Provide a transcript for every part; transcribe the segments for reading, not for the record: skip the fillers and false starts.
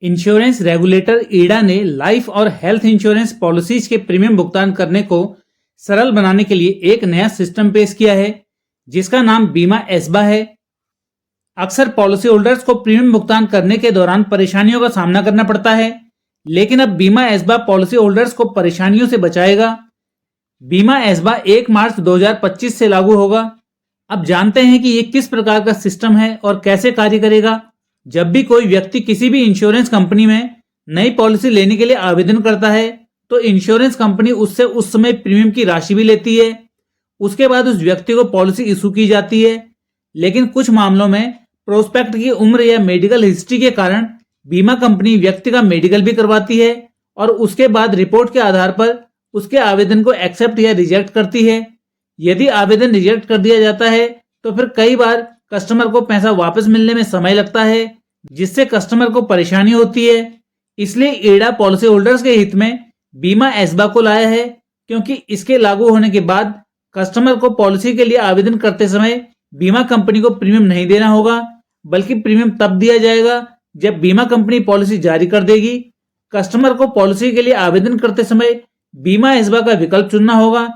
Insurance regulator ईडा ने life और health insurance policies के प्रीमियम भुगतान करने को सरल बनाने के लिए एक नया सिस्टम पेश किया है, जिसका नाम बीमा एस्बा है। अक्सर पॉलिसी होल्डर्स को प्रीमियम भुगतान करने के दौरान परेशानियों का सामना करना पड़ता है, लेकिन अब बीमा एस्बा पॉलिसी होल्डर्स को परेशानियों से बचाएगा। बीमा एस्बा 1 मार्च 2025 से लागू होगा। अब जानते हैं कि ये किस प्रकार का सिस्टम है और कैसे कार्य करेगा। जब भी कोई व्यक्ति किसी भी इंश्योरेंस कंपनी में नई पॉलिसी लेने के लिए आवेदन करता है, तो इंश्योरेंस कंपनी उससे उस समय प्रीमियम की राशि भी लेती है। उसके बाद उस व्यक्ति को पॉलिसी इशू की जाती है, लेकिन कुछ मामलों में प्रोस्पेक्ट की उम्र या मेडिकल हिस्ट्री के कारण बीमा कंपनी व्यक्ति का मेडिकल भी करवाती है और उसके बाद रिपोर्ट के आधार पर उसके आवेदन को एक्सेप्ट या रिजेक्ट करती है। यदि आवेदन रिजेक्ट कर दिया जाता है तो फिर कई बार कस्टमर को पैसा वापस मिलने में समय लगता है, जिससे कस्टमर को परेशानी होती है। इसलिए ईडा पॉलिसी होल्डर्स के हित में बीमा एस्बा को लाया है, क्योंकि इसके लागू होने के बाद कस्टमर को पॉलिसी के लिए आवेदन करते समय बीमा कंपनी को प्रीमियम नहीं देना होगा, बल्कि प्रीमियम तब दिया जाएगा जब बीमा कंपनी पॉलिसी जारी कर देगी। कस्टमर को पॉलिसी के लिए आवेदन करते समय बीमा एस्बा का विकल्प चुनना होगा।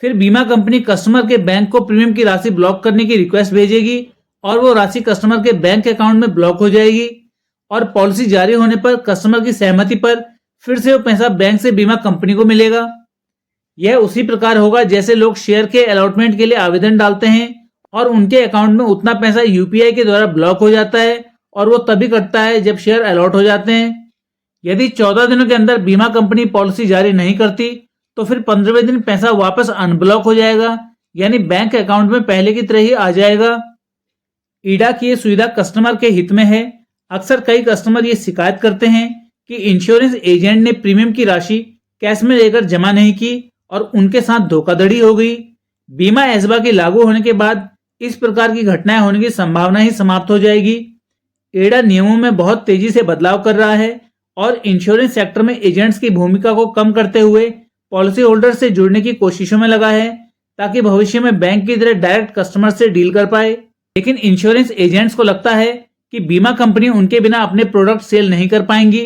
फिर बीमा कंपनी कस्टमर के बैंक को प्रीमियम की राशि ब्लॉक करने की रिक्वेस्ट भेजेगी और वो राशि कस्टमर के बैंक अकाउंट में ब्लॉक हो जाएगी और पॉलिसी जारी होने पर कस्टमर की सहमति पर फिर से वो पैसा बैंक से बीमा कंपनी को मिलेगा। यह उसी प्रकार होगा जैसे लोग शेयर के अलॉटमेंट के लिए आवेदन डालते हैं और उनके अकाउंट में उतना पैसा यूपीआई के द्वारा ब्लॉक हो जाता है और वो तभी कटता है जब शेयर अलॉट हो जाते हैं। यदि 14 दिनों के अंदर बीमा कंपनी पॉलिसी जारी नहीं करती तो फिर 15वें दिन पैसा वापस अनब्लॉक हो जाएगा, यानी बैंक अकाउंट में पहले की तरह ही आ जाएगा। ईडा की ये सुविधा कस्टमर के हित में है। अक्सर कई कस्टमर ये शिकायत करते हैं कि इंश्योरेंस एजेंट ने प्रीमियम की राशि कैश में लेकर जमा नहीं की और उनके साथ धोखाधड़ी हो गई। बीमा एस्बा के लागू होने के बाद इस प्रकार की घटनाएं होने की संभावना ही समाप्त हो जाएगी। ईडा नियमों में बहुत तेजी से बदलाव कर रहा है और इंश्योरेंस सेक्टर में एजेंट्स की भूमिका को कम करते हुए पॉलिसी होल्डर से जुड़ने की कोशिशों में लगा है, ताकि भविष्य में बैंक की तरह डायरेक्ट कस्टमर से डील कर पाए। लेकिन इंश्योरेंस एजेंट्स को लगता है कि बीमा कंपनी उनके बिना अपने प्रोडक्ट सेल नहीं कर पाएंगी,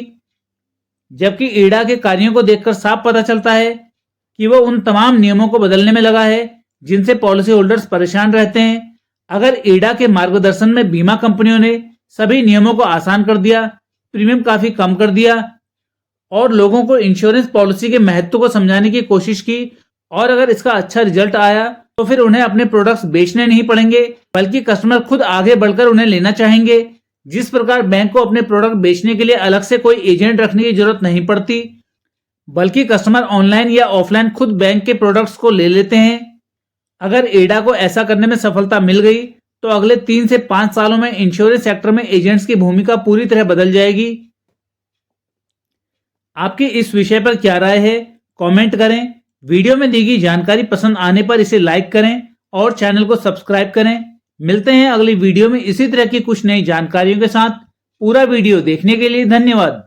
जबकि ईडा के कार्यों को देखकर साफ पता चलता है कि वो उन तमाम नियमों को बदलने में लगा है जिनसे पॉलिसी होल्डर्स परेशान रहते हैं। अगर ईडा के मार्गदर्शन में बीमा कंपनियों ने सभी नियमों को आसान कर दिया, प्रीमियम काफी कम कर दिया और लोगों को इंश्योरेंस पॉलिसी के महत्व को समझाने की कोशिश की, और अगर इसका अच्छा रिजल्ट आया तो फिर उन्हें अपने प्रोडक्ट्स बेचने नहीं पड़ेंगे, बल्कि कस्टमर खुद आगे बढ़कर उन्हें लेना चाहेंगे। जिस प्रकार बैंक को अपने प्रोडक्ट बेचने के लिए अलग से कोई एजेंट रखने की जरूरत नहीं पड़ती, बल्कि कस्टमर ऑनलाइन या ऑफलाइन खुद बैंक के प्रोडक्ट्स को ले लेते हैं। अगर ईडा को ऐसा करने में सफलता मिल गई तो अगले 3 से 5 सालों में इंश्योरेंस सेक्टर में एजेंट्स की भूमिका पूरी तरह बदल जाएगी। आपकी इस विषय पर क्या राय है, कमेंट करें। वीडियो में दी गई जानकारी पसंद आने पर इसे लाइक करें और चैनल को सब्सक्राइब करें। मिलते हैं अगली वीडियो में इसी तरह की कुछ नई जानकारियों के साथ। पूरा वीडियो देखने के लिए धन्यवाद।